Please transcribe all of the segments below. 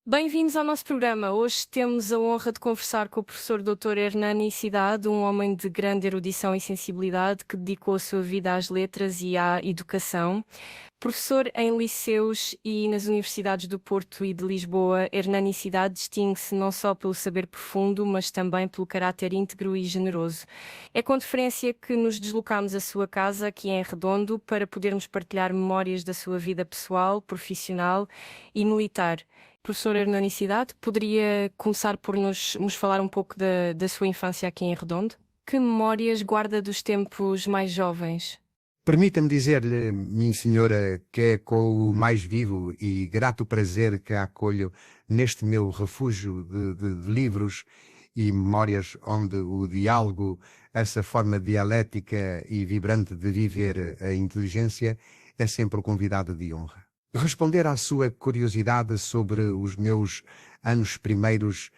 Bem-vindos ao nosso programa. Hoje temos a honra de conversar com o professor Dr. Hernani Cidade, um homem de grande erudição e sensibilidade que dedicou a sua vida às letras e à educação. Professor em liceus e nas universidades do Porto e de Lisboa, Hernani Cidade distingue-se não só pelo saber profundo, mas também pelo caráter íntegro e generoso. É com deferência que nos deslocamos à sua casa, aqui em Redondo, para podermos partilhar memórias da sua vida pessoal, profissional e militar. Professor Hernani Cidade, poderia começar por nos falar um pouco da sua infância aqui em Redondo? Que memórias guarda dos tempos mais jovens? Permita-me dizer-lhe, minha senhora, que é com o mais vivo e grato prazer que a acolho neste meu refúgio de livros e memórias onde o diálogo, essa forma dialética e vibrante de viver a inteligência, é sempre o convidado de honra. Responder à sua curiosidade sobre os meus anos primeiros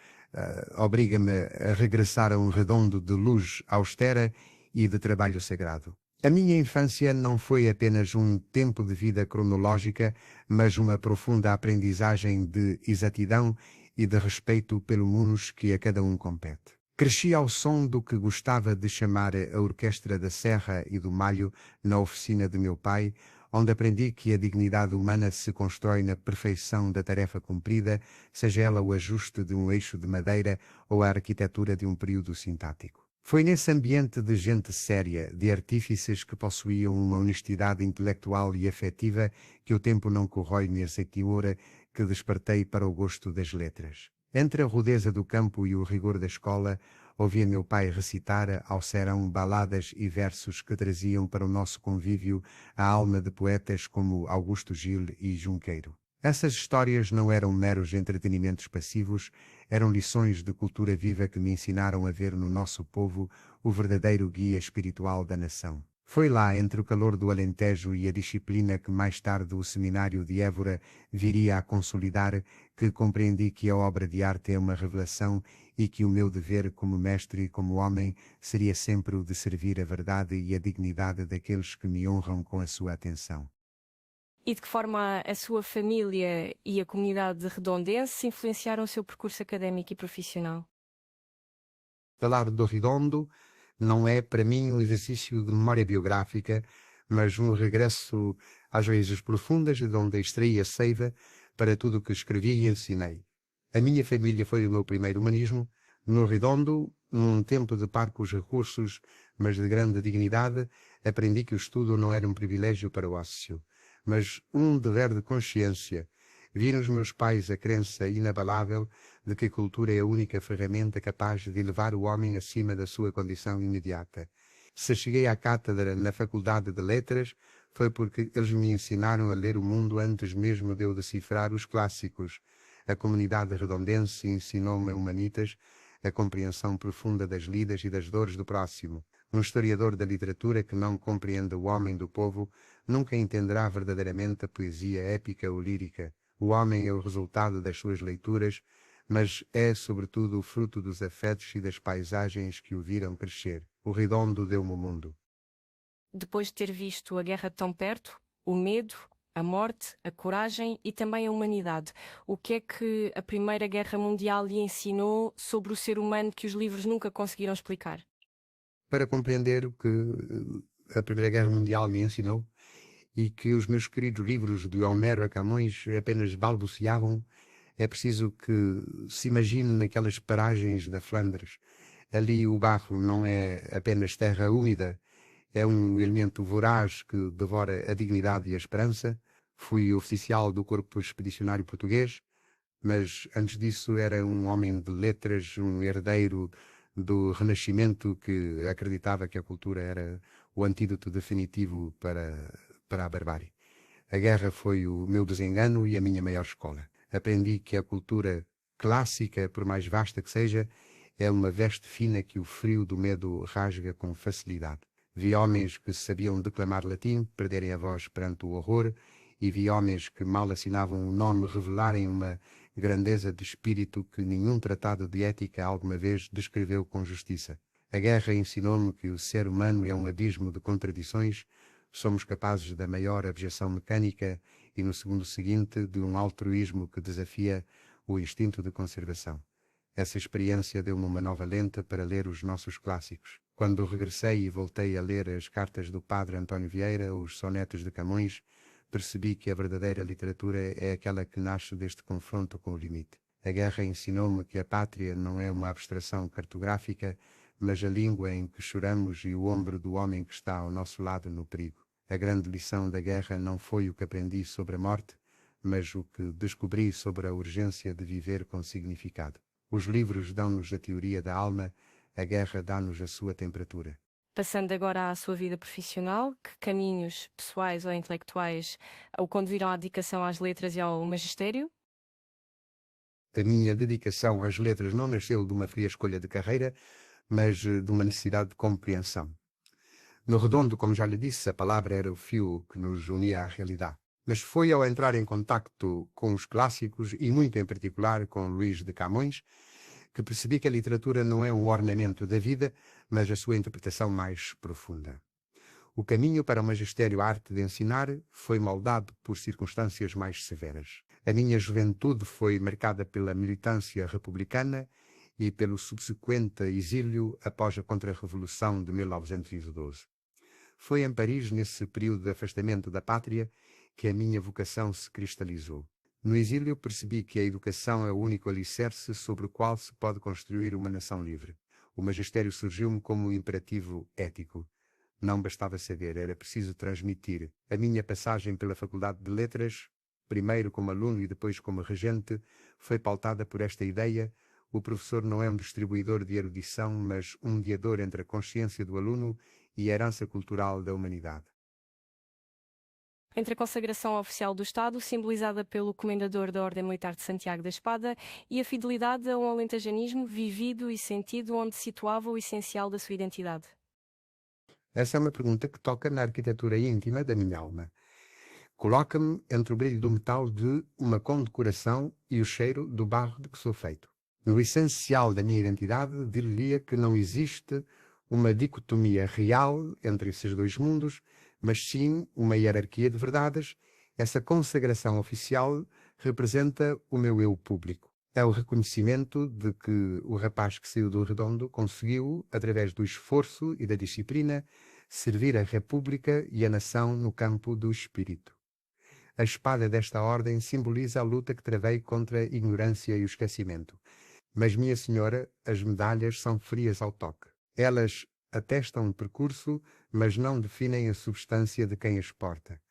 obriga-me a regressar a um redondo de luz austera e de trabalho sagrado. A minha infância não foi apenas um tempo de vida cronológica, mas uma profunda aprendizagem de exatidão e de respeito pelo munus que a cada um compete. Cresci ao som do que gostava de chamar a Orquestra da Serra e do Malho na oficina de meu pai, onde aprendi que a dignidade humana se constrói na perfeição da tarefa cumprida, seja ela o ajuste de um eixo de madeira ou a arquitetura de um período sintático. Foi nesse ambiente de gente séria, de artífices que possuíam uma honestidade intelectual e afetiva que o tempo não corrói nem aceitiora, que despertei para o gosto das letras. Entre a rudeza do campo e o rigor da escola, ouvia meu pai recitar ao serão baladas e versos que traziam para o nosso convívio a alma de poetas como Augusto Gil e Junqueiro. Essas histórias não eram meros entretenimentos passivos, eram lições de cultura viva que me ensinaram a ver no nosso povo o verdadeiro guia espiritual da nação. Foi lá, entre o calor do Alentejo e a disciplina que mais tarde o seminário de Évora viria a consolidar, que compreendi que a obra de arte é uma revelação e que o meu dever como mestre e como homem seria sempre o de servir a verdade e a dignidade daqueles que me honram com a sua atenção. E de que forma a sua família e a comunidade redondense influenciaram o seu percurso académico e profissional? Falar do Redondo não é, para mim, um exercício de memória biográfica, mas um regresso às raízes profundas de onde extraí a seiva para tudo o que escrevi e ensinei. A minha família foi o meu primeiro humanismo. No Redondo, num tempo de parcos recursos, mas de grande dignidade, aprendi que o estudo não era um privilégio para o ócio, mas um dever de consciência. Vi nos meus pais a crença inabalável de que a cultura é a única ferramenta capaz de elevar o homem acima da sua condição imediata. Se cheguei à cátedra na Faculdade de Letras, foi porque eles me ensinaram a ler o mundo antes mesmo de eu decifrar os clássicos. A comunidade redondense ensinou-me humanitas, a compreensão profunda das lidas e das dores do próximo. Um historiador da literatura que não compreende o homem do povo nunca entenderá verdadeiramente a poesia épica ou lírica. O homem é o resultado das suas leituras, mas é, sobretudo, o fruto dos afetos e das paisagens que o viram crescer. O Redondo deu-me o mundo. Depois de ter visto a guerra tão perto, o medo, a morte, a coragem e também a humanidade, o que é que a Primeira Guerra Mundial lhe ensinou sobre o ser humano que os livros nunca conseguiram explicar? Para compreender o que a Primeira Guerra Mundial me ensinou e que os meus queridos livros de Homero a Camões apenas balbuciavam, é preciso que se imagine naquelas paragens da Flandres. Ali o barro não é apenas terra úmida, é um elemento voraz que devora a dignidade e a esperança. Fui oficial do Corpo Expedicionário Português, mas antes disso era um homem de letras, um herdeiro do Renascimento que acreditava que a cultura era o antídoto definitivo para a barbárie. A guerra foi o meu desengano e a minha maior escola. Aprendi que a cultura clássica, por mais vasta que seja, é uma veste fina que o frio do medo rasga com facilidade. Vi homens que sabiam declamar latim perderem a voz perante o horror, e vi homens que mal assinavam o nome revelarem uma grandeza de espírito que nenhum tratado de ética alguma vez descreveu com justiça. A guerra ensinou-me que o ser humano é um abismo de contradições. Somos capazes da maior abjeção mecânica e, no segundo seguinte, de um altruísmo que desafia o instinto de conservação. Essa experiência deu-me uma nova lente para ler os nossos clássicos. Quando regressei e voltei a ler as cartas do padre António Vieira, os sonetos de Camões, percebi que a verdadeira literatura é aquela que nasce deste confronto com o limite. A guerra ensinou-me que a pátria não é uma abstração cartográfica, mas a língua em que choramos e o ombro do homem que está ao nosso lado no perigo. A grande lição da guerra não foi o que aprendi sobre a morte, mas o que descobri sobre a urgência de viver com significado. Os livros dão-nos a teoria da alma, a guerra dá-nos a sua temperatura. Passando agora à sua vida profissional, que caminhos pessoais ou intelectuais o conduziram à dedicação às letras e ao magistério? A minha dedicação às letras não nasceu de uma fria escolha de carreira, mas de uma necessidade de compreensão. No Redondo, como já lhe disse, a palavra era o fio que nos unia à realidade. Mas foi ao entrar em contacto com os clássicos, e muito em particular com Luís de Camões, que percebi que a literatura não é um ornamento da vida, mas a sua interpretação mais profunda. O caminho para o magistério arte de ensinar foi moldado por circunstâncias mais severas. A minha juventude foi marcada pela militância republicana e pelo subsequente exílio após a Contra-Revolução de 1912. Foi em Paris, nesse período de afastamento da pátria, que a minha vocação se cristalizou. No exílio percebi que a educação é o único alicerce sobre o qual se pode construir uma nação livre. O magistério surgiu-me como um imperativo ético. Não bastava saber, era preciso transmitir. A minha passagem pela Faculdade de Letras, primeiro como aluno e depois como regente, foi pautada por esta ideia: o professor não é um distribuidor de erudição, mas um mediador entre a consciência do aluno e a herança cultural da humanidade. Entre a consagração oficial do Estado, simbolizada pelo Comendador da Ordem Militar de Santiago da Espada, e a fidelidade a um alentajanismo vivido e sentido onde situava o essencial da sua identidade? Essa é uma pergunta que toca na arquitetura íntima da minha alma. Coloca-me entre o brilho do metal de uma condecoração e o cheiro do barro de que sou feito. No essencial da minha identidade, diria que não existe uma dicotomia real entre esses dois mundos, mas sim uma hierarquia de verdades. Essa consagração oficial representa o meu eu público. É o reconhecimento de que o rapaz que saiu do Redondo conseguiu, através do esforço e da disciplina, servir a República e a nação no campo do espírito. A espada desta ordem simboliza a luta que travei contra a ignorância e o esquecimento. Mas, minha senhora, as medalhas são frias ao toque. Elas atestam o percurso, mas não definem a substância de quem as porta.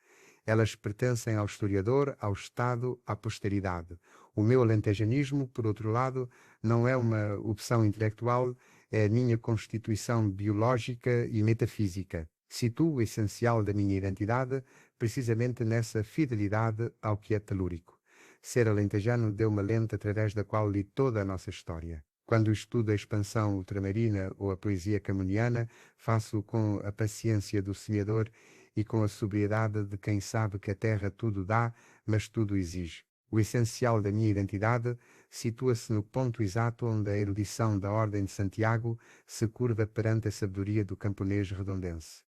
Elas pertencem ao historiador, ao Estado, à posteridade. O meu alentejanismo, por outro lado, não é uma opção intelectual, é a minha constituição biológica e metafísica. Situo o essencial da minha identidade precisamente nessa fidelidade ao que é telúrico. Ser alentejano deu uma lente através da qual li toda a nossa história. Quando estudo a expansão ultramarina ou a poesia camoniana, faço-o com a paciência do semeador e com a sobriedade de quem sabe que a terra tudo dá, mas tudo exige. O essencial da minha identidade situa-se no ponto exato onde a erudição da Ordem de Santiago se curva perante a sabedoria do camponês redondense.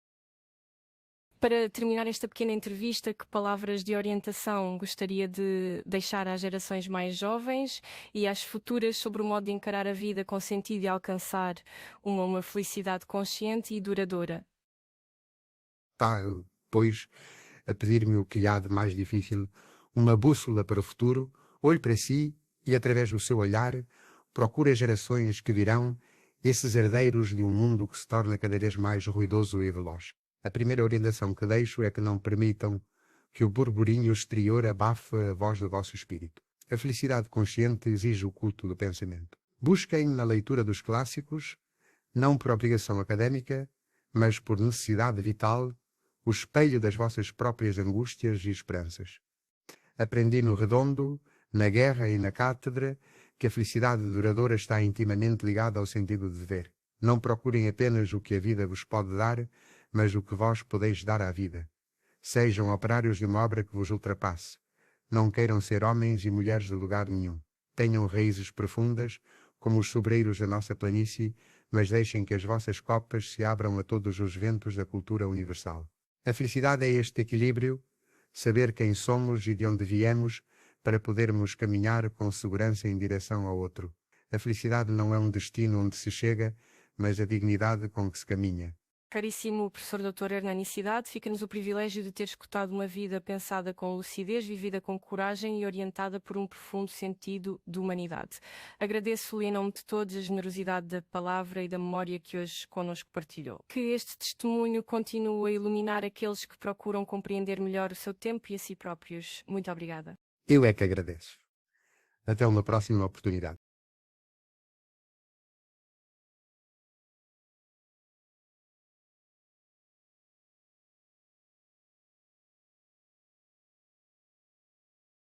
Para terminar esta pequena entrevista, que palavras de orientação gostaria de deixar às gerações mais jovens e às futuras sobre o modo de encarar a vida com sentido e alcançar uma felicidade consciente e duradoura? Está, pois, a pedir-me o que há de mais difícil, uma bússola para o futuro. Olhe para si e, através do seu olhar, procure as gerações que virão, esses herdeiros de um mundo que se torna cada vez mais ruidoso e veloz. A primeira orientação que deixo é que não permitam que o burburinho exterior abafe a voz do vosso espírito. A felicidade consciente exige o culto do pensamento. Busquem na leitura dos clássicos, não por obrigação académica, mas por necessidade vital, o espelho das vossas próprias angústias e esperanças. Aprendi no Redondo, na guerra e na cátedra, que a felicidade duradoura está intimamente ligada ao sentido de dever. Não procurem apenas o que a vida vos pode dar, mas o que vós podeis dar à vida. Sejam operários de uma obra que vos ultrapasse. Não queiram ser homens e mulheres de lugar nenhum. Tenham raízes profundas, como os sobreiros da nossa planície, mas deixem que as vossas copas se abram a todos os ventos da cultura universal. A felicidade é este equilíbrio, saber quem somos e de onde viemos, para podermos caminhar com segurança em direção ao outro. A felicidade não é um destino onde se chega, mas a dignidade com que se caminha. Caríssimo professor Dr. Hernani Cidade, fica-nos o privilégio de ter escutado uma vida pensada com lucidez, vivida com coragem e orientada por um profundo sentido de humanidade. Agradeço-lhe em nome de todos a generosidade da palavra e da memória que hoje connosco partilhou. Que este testemunho continue a iluminar aqueles que procuram compreender melhor o seu tempo e a si próprios. Muito obrigada. Eu é que agradeço. Até uma próxima oportunidade.